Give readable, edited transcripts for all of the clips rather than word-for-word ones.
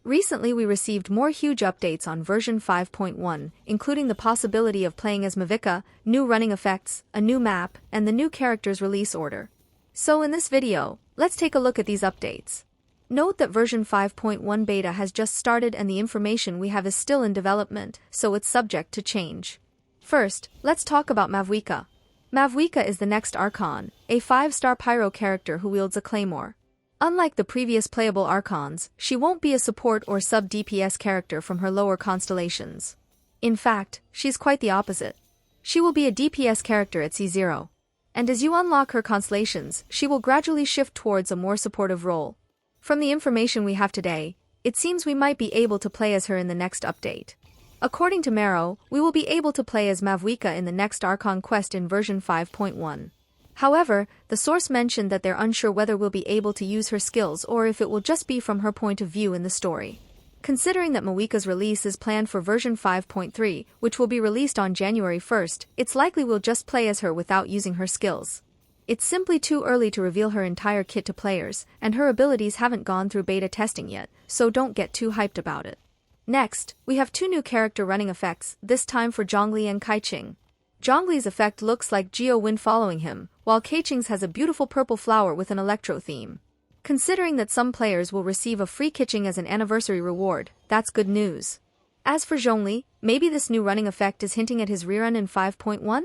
Recently we received more huge updates on version 5.1, including the possibility of playing as Mavuika, new running effects, a new map, and the new character's release order. So in this video, let's take a look at these updates. Note that version 5.1 beta has just started and the information we have is still in development, so it's subject to change. First, let's talk about Mavuika. Mavuika is the next Archon, a 5-star Pyro character who wields a claymore. Unlike the previous playable Archons, she won't be a support or sub-DPS character from her lower constellations. In fact, she's quite the opposite. She will be a DPS character at C0. And as you unlock her constellations, she will gradually shift towards a more supportive role. From the information we have today, it seems we might be able to play as her in the next update. According to Mero, we will be able to play as Mavuika in the next Archon quest in version 5.1. However, the source mentioned that they're unsure whether we'll be able to use her skills or if it will just be from her point of view in the story. Considering that Mavuika's release is planned for version 5.3, which will be released on January 1st, it's likely we'll just play as her without using her skills. It's simply too early to reveal her entire kit to players, and her abilities haven't gone through beta testing yet, so don't get too hyped about it. Next, we have two new character running effects, this time for Zhongli and Kaiqing. Zhongli's effect looks like Geo Wind following him, while Kaiqing's has a beautiful purple flower with an electro theme. Considering that some players will receive a free Kaiqing as an anniversary reward, that's good news. As for Zhongli, maybe this new running effect is hinting at his rerun in 5.1?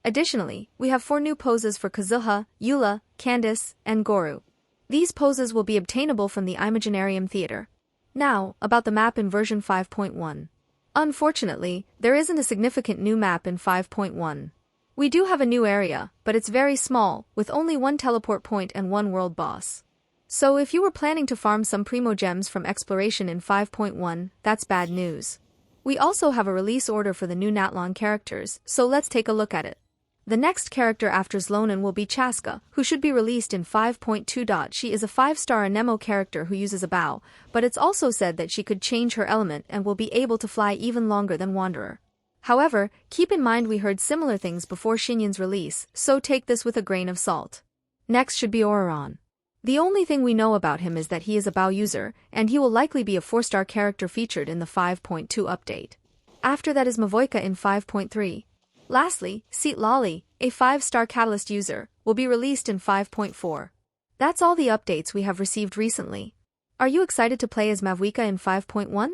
Additionally, we have 4 new poses for Kazuha, Eula, Candice, and Goru. These poses will be obtainable from the Imaginarium Theater. Now, about the map in version 5.1. Unfortunately, there isn't a significant new map in 5.1. We do have a new area, but it's very small, with only 1 teleport point and 1 world boss. So if you were planning to farm some primo gems from exploration in 5.1, that's bad news. We also have a release order for the new Natlan characters, so let's take a look at it. The next character after Zlonin will be Chaska, who should be released in 5.2. She is a 5-star Anemo character who uses a bow, but it's also said that she could change her element and will be able to fly even longer than Wanderer. However, keep in mind we heard similar things before Xinyan's release, so take this with a grain of salt. Next should be Oraron. The only thing we know about him is that he is a bow user, and he will likely be a 4-star character featured in the 5.2 update. After that is Mavuika in 5.3. Lastly, Lolly, a 5-star Catalyst user, will be released in 5.4. That's all the updates we have received recently. Are you excited to play as Mavuika in 5.1?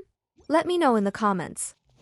Let me know in the comments.